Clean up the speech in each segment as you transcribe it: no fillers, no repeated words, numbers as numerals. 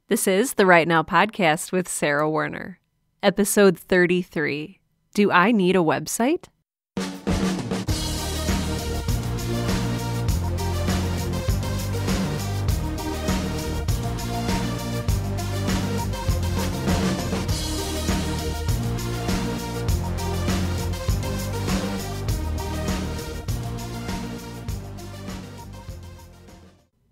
This is the Right Now podcast with Sarah Werner. Episode 33. Do I need a website?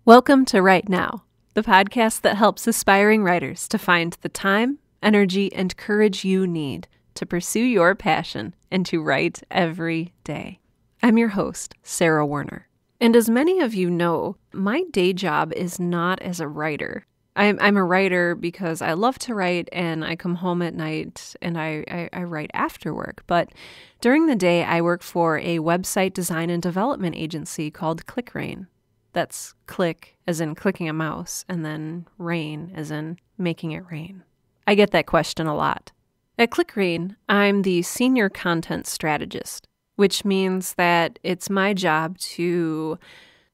Welcome to Right Now, the podcast that helps aspiring writers to find the time, energy, and courage you need to pursue your passion and to write every day. I'm your host, Sarah Werner. And as many of you know, my day job is not as a writer. I'm a writer because I love to write and I come home at night and I write after work. But during the day, I work for a website design and development agency called ClickRain. That's click as in clicking a mouse, and then rain as in making it rain. I get that question a lot. At ClickRain, I'm the senior content strategist, which means that it's my job to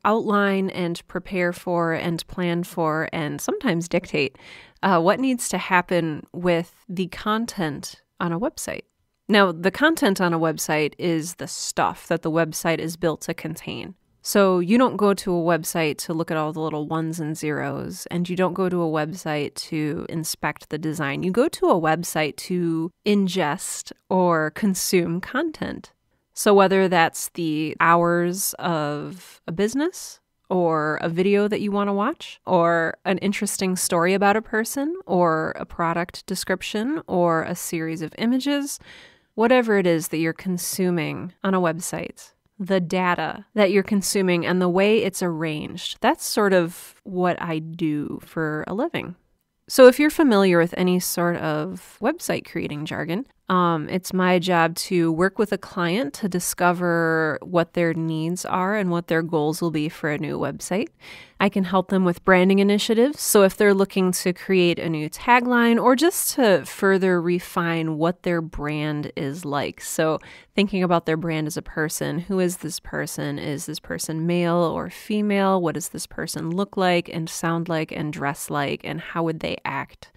outline and prepare for and plan for and sometimes dictate what needs to happen with the content on a website. Now, the content on a website is the stuff that the website is built to contain. So you don't go to a website to look at all the little ones and zeros, and you don't go to a website to inspect the design. You go to a website to ingest or consume content. So whether that's the hours of a business or a video that you want to watch or an interesting story about a person or a product description or a series of images, whatever it is that you're consuming on a website, the data that you're consuming and the way it's arranged, that's sort of what I do for a living. So if you're familiar with any sort of website creating jargon, it's my job to work with a client to discover what their needs are and what their goals will be for a new website. I can help them with branding initiatives. So if they're looking to create a new tagline or just to further refine what their brand is like. So thinking about their brand as a person, who is this person? Is this person male or female? What does this person look like and sound like and dress like? And how would they act?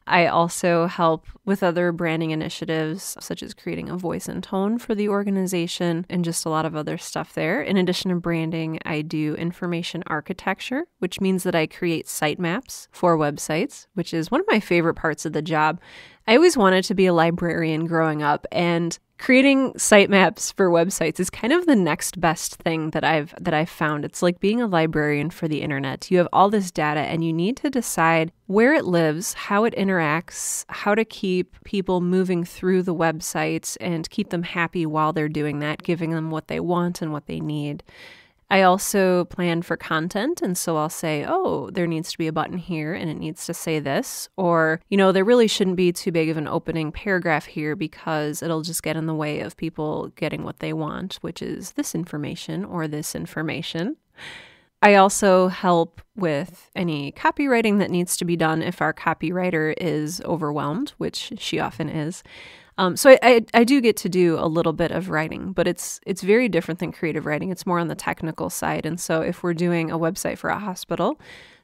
I also help with other branding initiatives, such as creating a voice and tone for the organization and just a lot of other stuff there. In addition to branding, I do information architecture, which means that I create sitemaps for websites, which is one of my favorite parts of the job. I always wanted to be a librarian growing up, and creating sitemaps for websites is kind of the next best thing that I've found. It's like being a librarian for the internet. You have all this data and you need to decide where it lives, how it interacts, how to keep people moving through the websites and keep them happy while they're doing that, giving them what they want and what they need. I also plan for content, and so I'll say, oh, there needs to be a button here and it needs to say this, or, there really shouldn't be too big of an opening paragraph here because it'll just get in the way of people getting what they want, which is this information or this information. I also help with any copywriting that needs to be done if our copywriter is overwhelmed, which she often is. So I do get to do a little bit of writing, but it's very different than creative writing. It's more on the technical side. And so if we're doing a website for a hospital,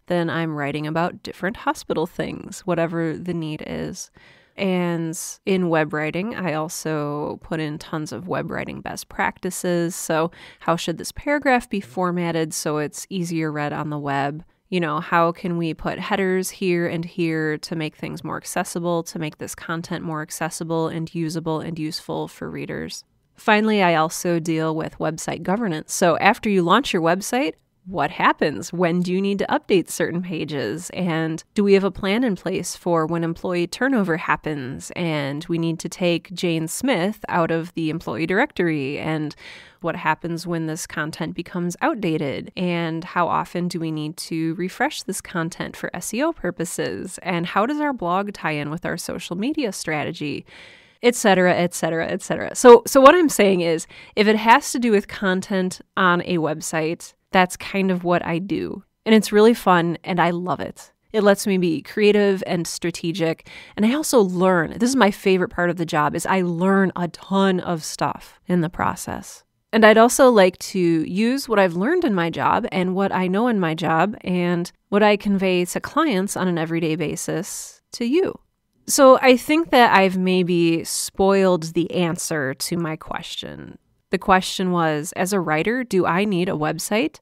then I'm writing about different hospital things, whatever the need is. And in web writing, I also put in tons of web writing best practices. So how should this paragraph be formatted so it's easier read on the web? How can we put headers here and here to make things more accessible, to make this content more accessible and usable and useful for readers? Finally, I also deal with website governance. So after you launch your website, what happens? When do you need to update certain pages? And do we have a plan in place for when employee turnover happens and we need to take Jane Smith out of the employee directory? And what happens when this content becomes outdated? And how often do we need to refresh this content for SEO purposes? And how does our blog tie in with our social media strategy? Et cetera, et cetera, et cetera. So what I'm saying is, if it has to do with content on a website, that's kind of what I do. And it's really fun and I love it. It lets me be creative and strategic. And I also learn. This is my favorite part of the job, is I learn a ton of stuff in the process. And I'd also like to use what I've learned in my job and what I know in my job and what I convey to clients on an everyday basis to you. So I think that I've maybe spoiled the answer to my question. The question was, as a writer, do I need a website?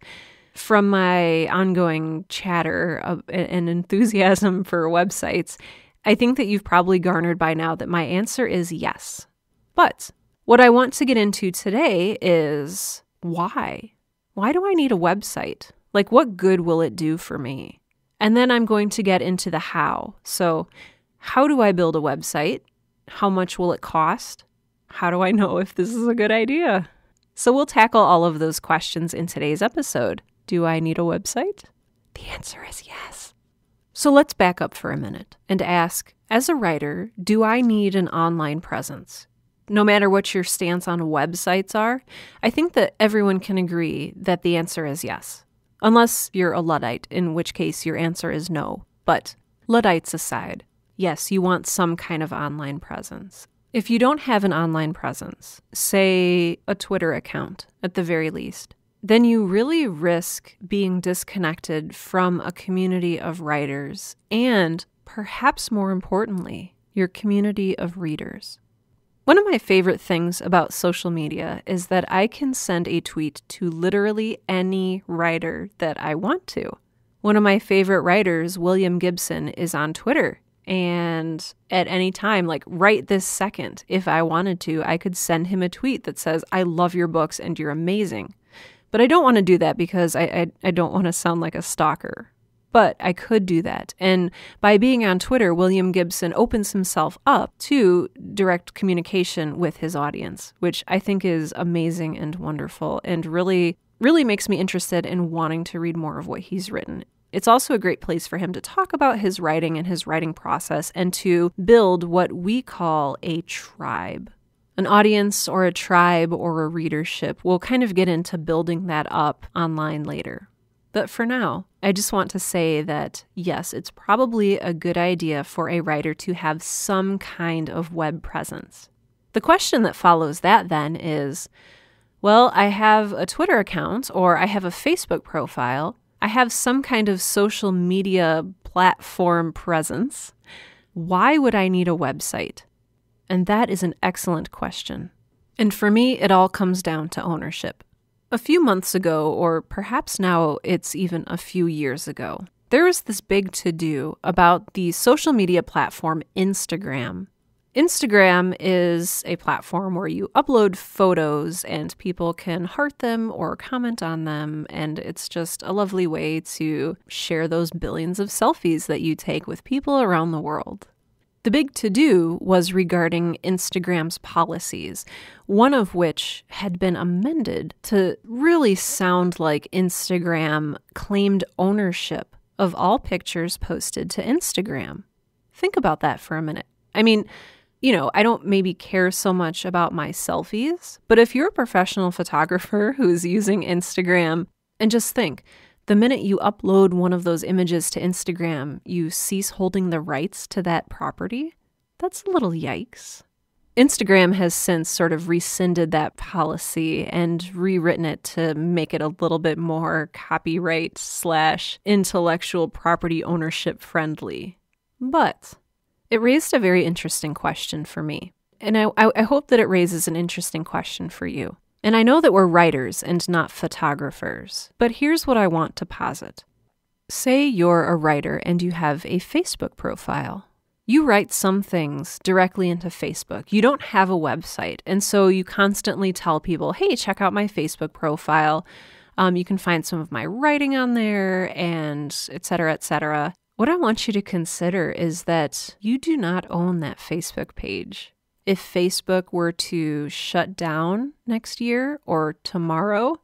From my ongoing chatter and enthusiasm for websites, I think that you've probably garnered by now that my answer is yes. But what I want to get into today is why? Why do I need a website? Like, what good will it do for me? And then I'm going to get into the how. So, how do I build a website? How much will it cost? How do I know if this is a good idea? So we'll tackle all of those questions in today's episode. Do I need a website? The answer is yes. So let's back up for a minute and ask, as a writer, do I need an online presence? No matter what your stance on websites are, I think that everyone can agree that the answer is yes. Unless you're a Luddite, in which case your answer is no. But Luddites aside, yes, you want some kind of online presence. If you don't have an online presence, say a Twitter account at the very least, then you really risk being disconnected from a community of writers and, perhaps more importantly, your community of readers. One of my favorite things about social media is that I can send a tweet to literally any writer that I want to. One of my favorite writers, William Gibson, is on Twitter. And at any time, like right this second, if I wanted to, I could send him a tweet that says, I love your books and you're amazing. But I don't want to do that because I don't want to sound like a stalker. But I could do that. And by being on Twitter, William Gibson opens himself up to direct communication with his audience, which I think is amazing and wonderful and really, really makes me interested in wanting to read more of what he's written. It's also a great place for him to talk about his writing and his writing process and to build what we call a tribe. An audience or a tribe or a readership. We'll kind of get into building that up online later. But for now, I just want to say that, yes, it's probably a good idea for a writer to have some kind of web presence. The question that follows that then is, well, I have a Twitter account or I have a Facebook profile. I have some kind of social media platform presence. Why would I need a website? And that is an excellent question. And for me, it all comes down to ownership. A few months ago, or perhaps now it's even a few years ago, there was this big to-do about the social media platform Instagram. Instagram is a platform where you upload photos and people can heart them or comment on them, and it's just a lovely way to share those billions of selfies that you take with people around the world. The big to-do was regarding Instagram's policies, one of which had been amended to really sound like Instagram claimed ownership of all pictures posted to Instagram. Think about that for a minute. I mean, I don't maybe care so much about my selfies, but if you're a professional photographer who's using Instagram, and just think, the minute you upload one of those images to Instagram, you cease holding the rights to that property? That's a little yikes. Instagram has since sort of rescinded that policy and rewritten it to make it a little bit more copyright/intellectual property ownership friendly. But it raised a very interesting question for me. And I hope that it raises an interesting question for you. And I know that we're writers and not photographers, but here's what I want to posit. Say you're a writer and you have a Facebook profile. You write some things directly into Facebook. You don't have a website, and so you constantly tell people, hey, check out my Facebook profile. You can find some of my writing on there, and et cetera, et cetera. What I want you to consider is that you do not own that Facebook page. If Facebook were to shut down next year or tomorrow,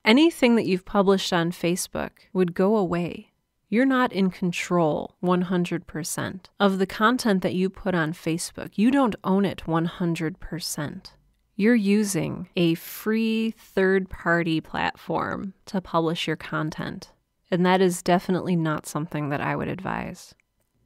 anything that you've published on Facebook would go away. You're not in control 100% of the content that you put on Facebook. You don't own it 100%. You're using a free third-party platform to publish your content, and that is definitely not something that I would advise.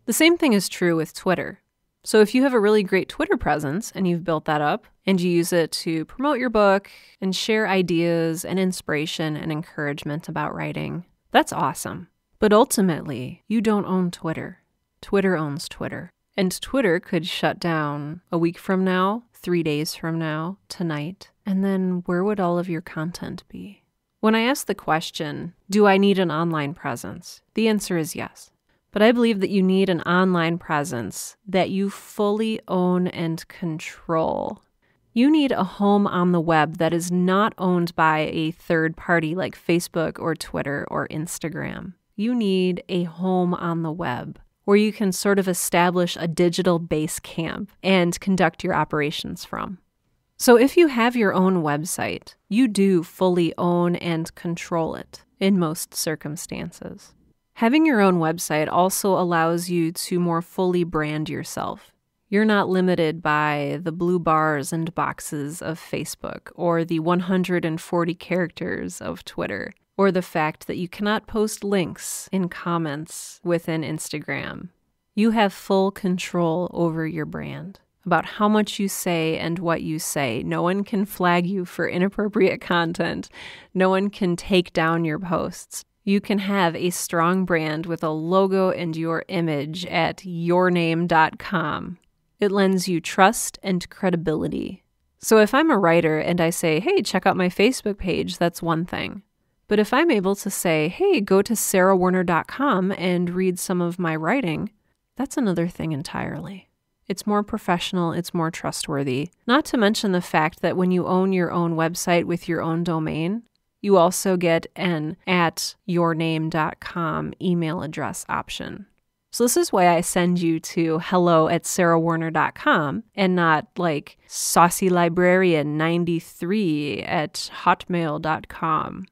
The same thing is true with Twitter. So if you have a really great Twitter presence and you've built that up and you use it to promote your book and share ideas and inspiration and encouragement about writing, that's awesome. But ultimately, you don't own Twitter. Twitter owns Twitter. And Twitter could shut down a week from now, 3 days from now, tonight. And then where would all of your content be? When I ask the question, do I need an online presence? The answer is yes. But I believe that you need an online presence that you fully own and control. You need a home on the web that is not owned by a third party like Facebook or Twitter or Instagram. You need a home on the web where you can sort of establish a digital base camp and conduct your operations from. So if you have your own website, you do fully own and control it in most circumstances. Having your own website also allows you to more fully brand yourself. You're not limited by the blue bars and boxes of Facebook or the 140 characters of Twitter or the fact that you cannot post links in comments within Instagram. You have full control over your brand, about how much you say and what you say. No one can flag you for inappropriate content. No one can take down your posts. You can have a strong brand with a logo and your image at yourname.com. It lends you trust and credibility. So if I'm a writer and I say, hey, check out my Facebook page, that's one thing. But if I'm able to say, hey, go to sarahwerner.com and read some of my writing, that's another thing entirely. It's more professional, it's more trustworthy. Not to mention the fact that when you own your own website with your own domain, you also get an @yourname.com email address option. So this is why I send you to hello@sarahwerner.com and not like saucylibrarian93@hotmail.com.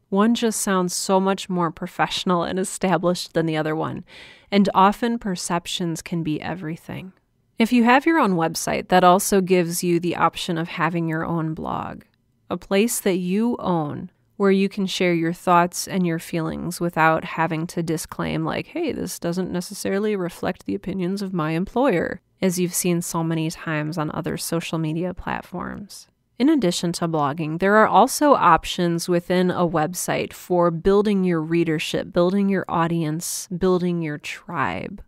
One just sounds so much more professional and established than the other one, and often perceptions can be everything. If you have your own website, that also gives you the option of having your own blog, a place that you own where you can share your thoughts and your feelings without having to disclaim like, hey, this doesn't necessarily reflect the opinions of my employer, as you've seen so many times on other social media platforms. In addition to blogging, there are also options within a website for building your readership, building your audience, building your tribe.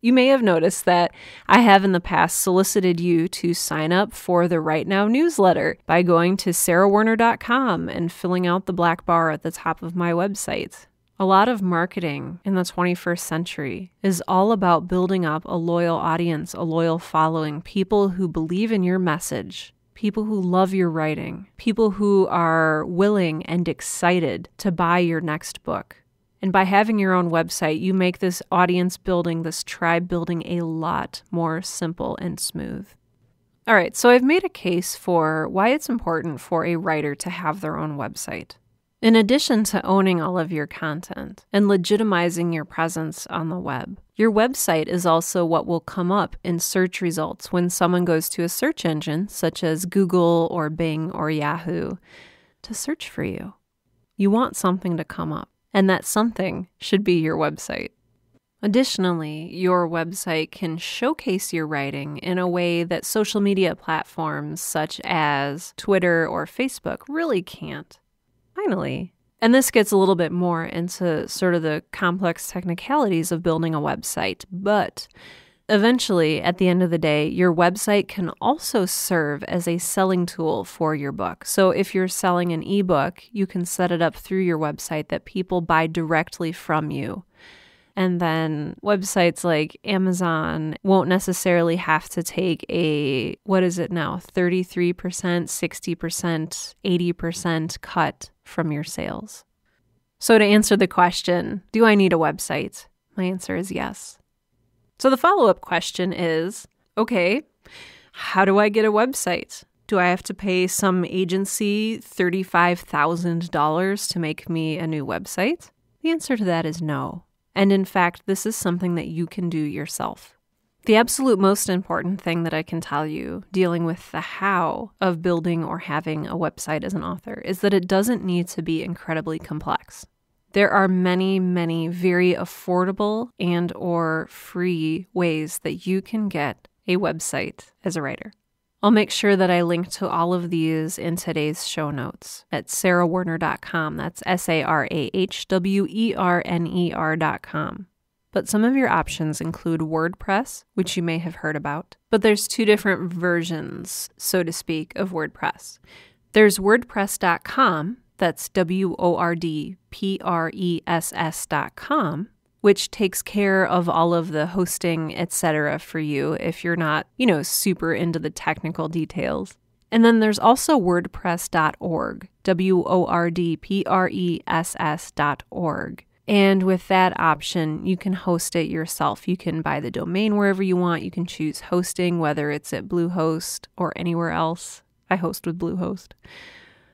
You may have noticed that I have in the past solicited you to sign up for the Right Now newsletter by going to sarahwerner.com and filling out the black bar at the top of my website. A lot of marketing in the 21st century is all about building up a loyal audience, a loyal following, people who believe in your message, people who love your writing, people who are willing and excited to buy your next book. And by having your own website, you make this audience building, this tribe building a lot more simple and smooth. All right, so I've made a case for why it's important for a writer to have their own website. In addition to owning all of your content and legitimizing your presence on the web, your website is also what will come up in search results when someone goes to a search engine such as Google or Bing or Yahoo to search for you. You want something to come up. And that something should be your website. Additionally, your website can showcase your writing in a way that social media platforms such as Twitter or Facebook really can't. Finally, and this gets a little bit more into sort of the complex technicalities of building a website, but eventually, at the end of the day, your website can also serve as a selling tool for your book. So if you're selling an ebook, you can set it up through your website that people buy directly from you. And then websites like Amazon won't necessarily have to take a, 33%, 60%, 80% cut from your sales. So to answer the question, do I need a website? My answer is yes. So the follow-up question is, okay, how do I get a website? Do I have to pay some agency $35,000 to make me a new website? The answer to that is no. And in fact, this is something that you can do yourself. The absolute most important thing that I can tell you dealing with the how of building or having a website as an author is that it doesn't need to be incredibly complex. There are many, many very affordable and or free ways that you can get a website as a writer. I'll make sure that I link to all of these in today's show notes at sarahwerner.com. That's SARAHWERNER.com. But some of your options include WordPress, which you may have heard about. But there's two different versions, so to speak, of WordPress. There's WordPress.com, that's WORDPRESS.com, which takes care of all of the hosting, etc. for you if you're not, super into the technical details. And then there's also WordPress.org, WORDPRESS.org. And with that option, you can host it yourself. You can buy the domain wherever you want. You can choose hosting, whether it's at Bluehost or anywhere else. I host with Bluehost.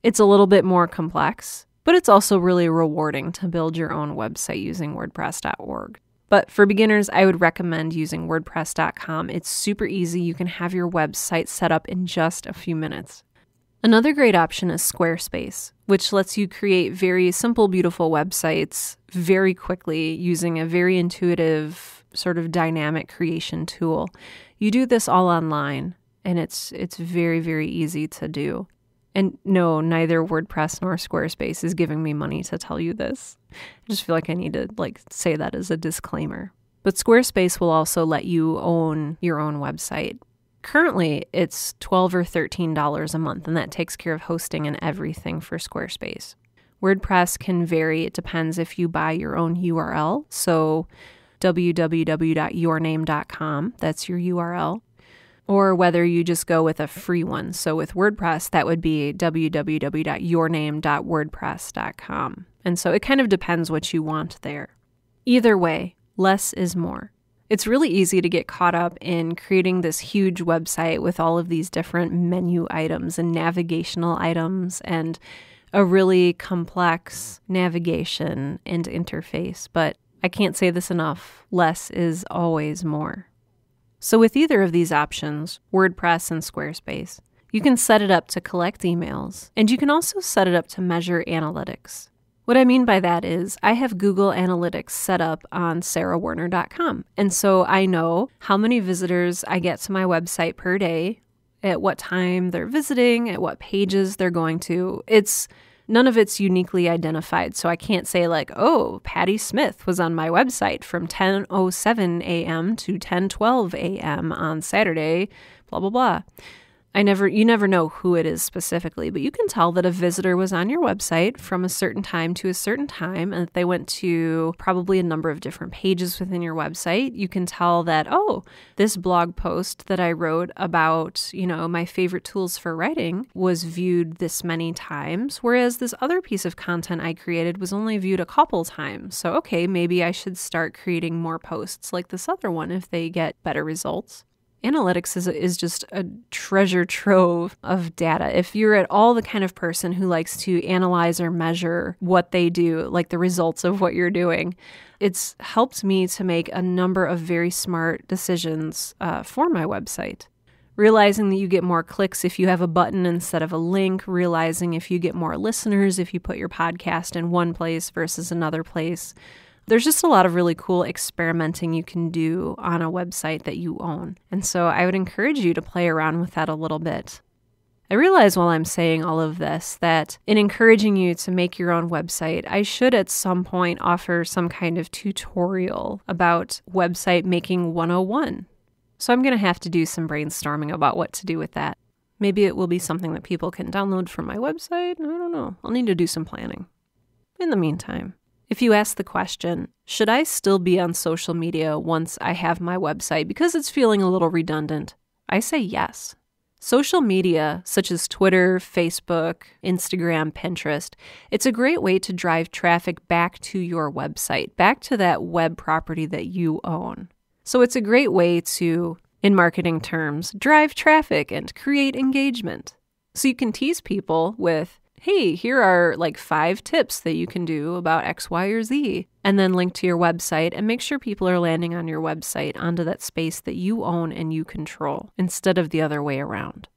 It's a little bit more complex, but it's also really rewarding to build your own website using WordPress.org. But for beginners, I would recommend using WordPress.com. It's super easy. You can have your website set up in just a few minutes. Another great option is Squarespace, which lets you create very simple, beautiful websites very quickly using a very intuitive sort of dynamic creation tool. You do this all online, and it's very, very easy to do. And no, neither WordPress nor Squarespace is giving me money to tell you this. I just feel like I need to say that as a disclaimer. But Squarespace will also let you own your own website. Currently, it's $12 or $13 a month, and that takes care of hosting and everything for Squarespace. WordPress can vary. It depends if you buy your own URL. So www.yourname.com, that's your URL. Or whether you just go with a free one. So with WordPress, that would be www.yourname.wordpress.com. And so it kind of depends what you want there. Either way, less is more. It's really easy to get caught up in creating this huge website with all of these different menu items and navigational items and a really complex navigation and interface. But I can't say this enough. Less is always more. So with either of these options, WordPress and Squarespace, you can set it up to collect emails, and you can also set it up to measure analytics. What I mean by that is I have Google Analytics set up on sarahwerner.com, and so I know how many visitors I get to my website per day, at what time they're visiting, at what pages they're going to. None of it's uniquely identified, so I can't say Patty Smith was on my website from 10:07 a.m. to 10:12 a.m. on Saturday, blah, blah, blah. You never know who it is specifically, but you can tell that a visitor was on your website from a certain time to a certain time, and that they went to probably a number of different pages within your website. You can tell that, this blog post that I wrote about, my favorite tools for writing was viewed this many times, whereas this other piece of content I created was only viewed a couple times. So, maybe I should start creating more posts like this other one if they get better results. Analytics is just a treasure trove of data. If you're at all the kind of person who likes to analyze or measure what they do, like the results of what you're doing, it's helped me to make a number of very smart decisions for my website. Realizing that you get more clicks if you have a button instead of a link, realizing if you get more listeners if you put your podcast in one place versus another place. There's just a lot of really cool experimenting you can do on a website that you own. And so I would encourage you to play around with that a little bit. I realize while I'm saying all of this that in encouraging you to make your own website, I should at some point offer some kind of tutorial about website making 101. So I'm going to have to do some brainstorming about what to do with that. Maybe it will be something that people can download from my website. I don't know. I'll need to do some planning. In the meantime, if you ask the question, should I still be on social media once I have my website because it's feeling a little redundant? I say yes. Social media, such as Twitter, Facebook, Instagram, Pinterest, it's a great way to drive traffic back to your website, back to that web property that you own. So it's a great way to, in marketing terms, drive traffic and create engagement. So you can tease people with, hey, here are 5 tips that you can do about X, Y, or Z, and then link to your website and make sure people are landing on your website onto that space that you own and you control instead of the other way around.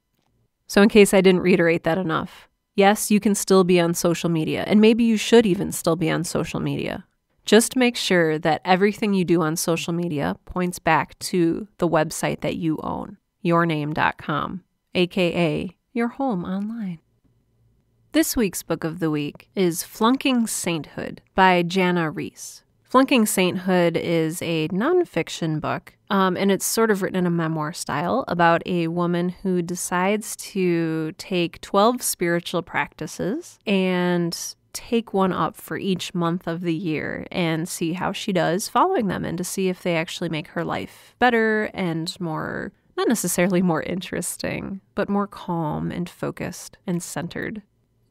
So in case I didn't reiterate that enough, Yes, you can still be on social media, and maybe you should even still be on social media. Just make sure that everything you do on social media points back to the website that you own, yourname.com, aka your home online. This week's book of the week is Flunking Sainthood by Jana Reese. Flunking Sainthood is a nonfiction book, and it's sort of written in a memoir style about a woman who decides to take 12 spiritual practices and take one up for each month of the year and see how she does following them and to see if they actually make her life better and more, not necessarily more interesting, but more calm and focused and centered.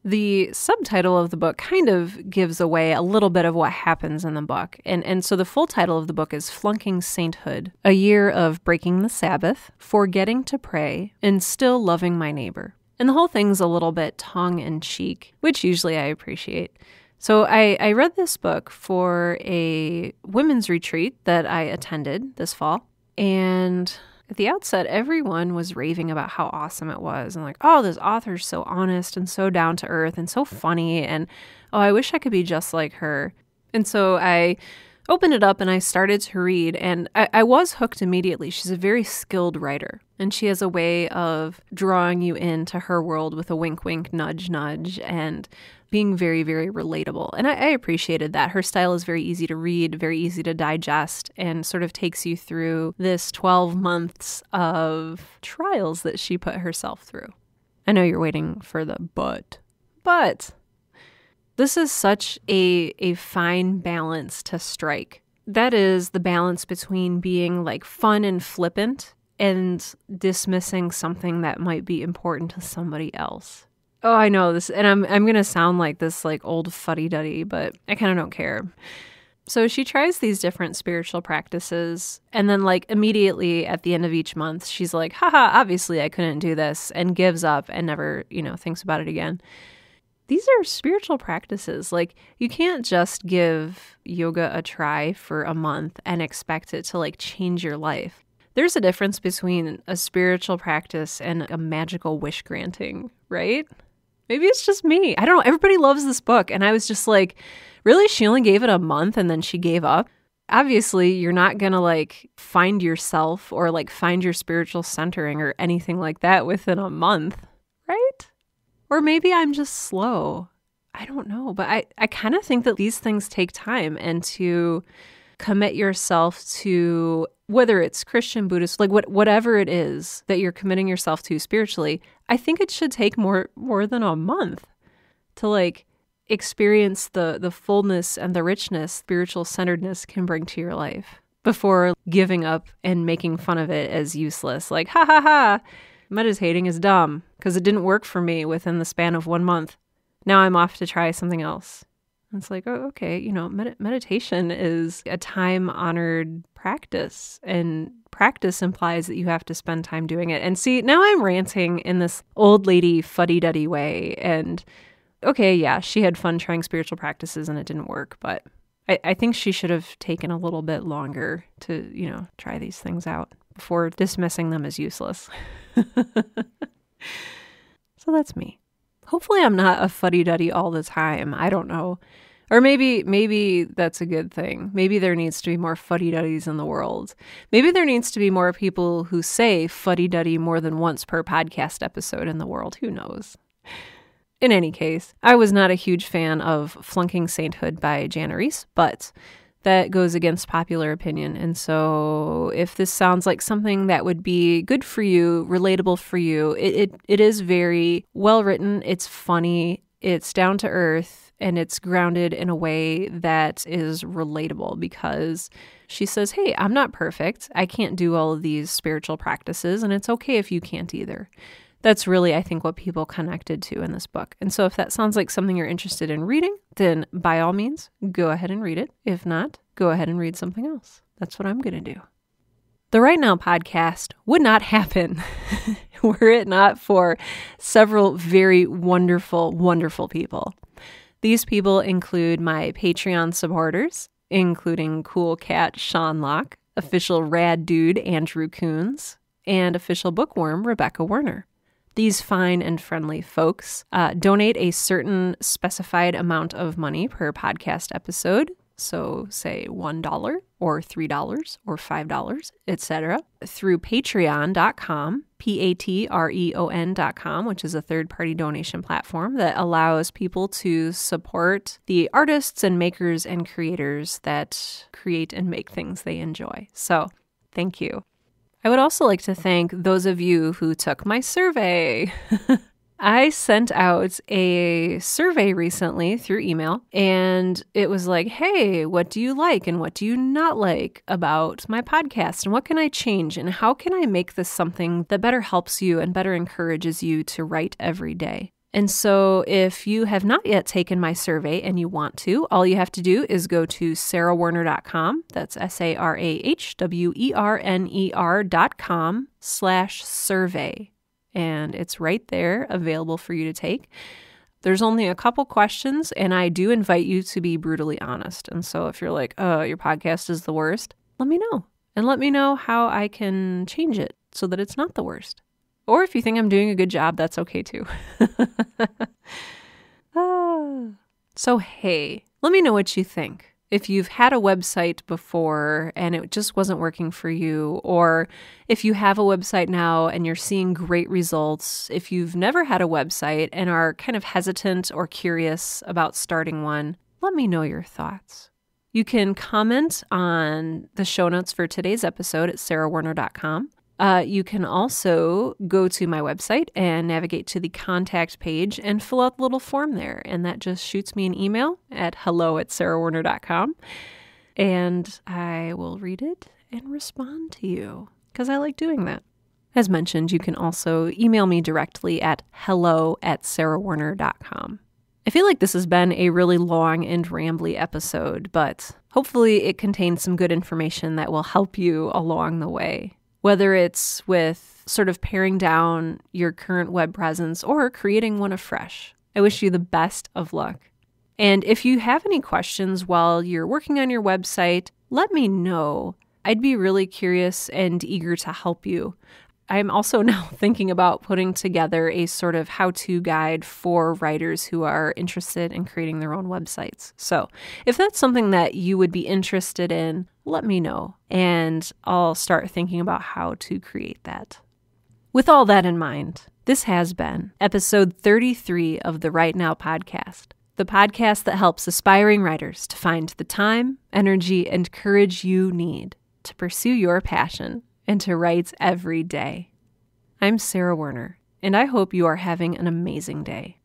The subtitle of the book kind of gives away a little bit of what happens in the book. And so the full title of the book is Flunking Sainthood, A Year of Breaking the Sabbath, Forgetting to Pray, and Still Loving My Neighbor. And the whole thing's a little bit tongue-in-cheek, which usually I appreciate. So I read this book for a women's retreat that I attended this fall. And at the outset, everyone was raving about how awesome it was. And like, oh, this author's so honest and so down to earth and so funny. And, oh, I wish I could be just like her. And so I opened it up and I started to read. And I was hooked immediately. She's a very skilled writer. And she has a way of drawing you into her world with a wink, wink, nudge, nudge, and being very, very relatable. And I appreciated that. Her style is very easy to read, very easy to digest, and sort of takes you through this 12 months of trials that she put herself through. I know you're waiting for the but this is such a fine balance to strike. That is the balance between being like fun and flippant and dismissing something that might be important to somebody else. Oh, I know this, and I'm going to sound like this like old FuddyDuddy, but I kind of don't care. So she tries these different spiritual practices, and then like immediately at the end of each month, she's like, haha, obviously I couldn't do this, and gives up and never, thinks about it again. These are spiritual practices. Like, you can't just give yoga a try for a month and expect it to like change your life. There's a difference between a spiritual practice and a magical wish granting, right? Maybe it's just me. I don't know. Everybody loves this book. And I was just like, really? She only gave it a month and then she gave up? Obviously, you're not going to like find yourself or like find your spiritual centering or anything like that within a month, right? Or maybe I'm just slow. I don't know. But I kind of think that these things take time, and to commit yourself to, whether it's Christian, Buddhist, like whatever it is that you're committing yourself to spiritually, I think it should take more than a month to like experience the fullness and the richness spiritual centeredness can bring to your life before giving up and making fun of it as useless. Like, ha ha ha, meditating is dumb because it didn't work for me within the span of 1 month. Now I'm off to try something else. It's like, oh, okay, meditation is a time-honored practice, and practice implies that you have to spend time doing it. And see, now I'm ranting in this old lady fuddy-duddy way, and okay, yeah, she had fun trying spiritual practices and it didn't work, but I think she should have taken a little bit longer to, try these things out before dismissing them as useless. So that's me. Hopefully I'm not a fuddy-duddy all the time. I don't know. Or maybe that's a good thing. Maybe there needs to be more fuddy-duddies in the world. Maybe there needs to be more people who say fuddy-duddy more than once per podcast episode in the world. Who knows? In any case, I was not a huge fan of Flunking Sainthood by Jana Reese, but that goes against popular opinion. And so if this sounds like something that would be good for you, relatable for you, it is very well written. It's funny. It's down to earth, and it's grounded in a way that is relatable because she says, hey, I'm not perfect. I can't do all of these spiritual practices, and it's okay if you can't either. That's really, I think, what people connected to in this book. And so if that sounds like something you're interested in reading, then by all means, go ahead and read it. If not, go ahead and read something else. That's what I'm going to do. The Right Now podcast would not happen were it not for several very wonderful, wonderful people. These people include my Patreon supporters, including Cool Cat Sean Locke, official Rad Dude Andrew Coons, and official bookworm Rebecca Werner. These fine and friendly folks donate a certain specified amount of money per podcast episode. So say $1 or $3 or $5, etc. through patreon.com, patreon.com, which is a third-party donation platform that allows people to support the artists and makers and creators that create and make things they enjoy. So thank you. I would also like to thank those of you who took my survey. I sent out a survey recently through email, and it was like, hey, what do you like and what do you not like about my podcast? And what can I change? And how can I make this something that better helps you and better encourages you to write every day? And so if you have not yet taken my survey and you want to, all you have to do is go to sarahwerner.com. That's sarahwerner.com/survey. And it's right there available for you to take. There's only a couple questions, and I do invite you to be brutally honest. And so if you're like, oh, your podcast is the worst, let me know. And let me know how I can change it so that it's not the worst. Or if you think I'm doing a good job, that's okay too. So hey, let me know what you think. If you've had a website before and it just wasn't working for you, or if you have a website now and you're seeing great results, if you've never had a website and are kind of hesitant or curious about starting one, let me know your thoughts. You can comment on the show notes for today's episode at sarahwerner.com. You can also go to my website and navigate to the contact page and fill out the little form there. And that just shoots me an email at hello@sarahwerner.com. And I will read it and respond to you because I like doing that. As mentioned, you can also email me directly at hello@sarahwerner.com. I feel like this has been a really long and rambly episode, but hopefully it contains some good information that will help you along the way. Whether it's with sort of paring down your current web presence or creating one afresh. I wish you the best of luck. And if you have any questions while you're working on your website, let me know. I'd be really curious and eager to help you. I'm also now thinking about putting together a sort of how-to guide for writers who are interested in creating their own websites. So if that's something that you would be interested in, let me know, and I'll start thinking about how to create that. With all that in mind, this has been episode 33 of the Right Now podcast, the podcast that helps aspiring writers to find the time, energy, and courage you need to pursue your passion and to write every day. I'm Sarah Werner, and I hope you are having an amazing day.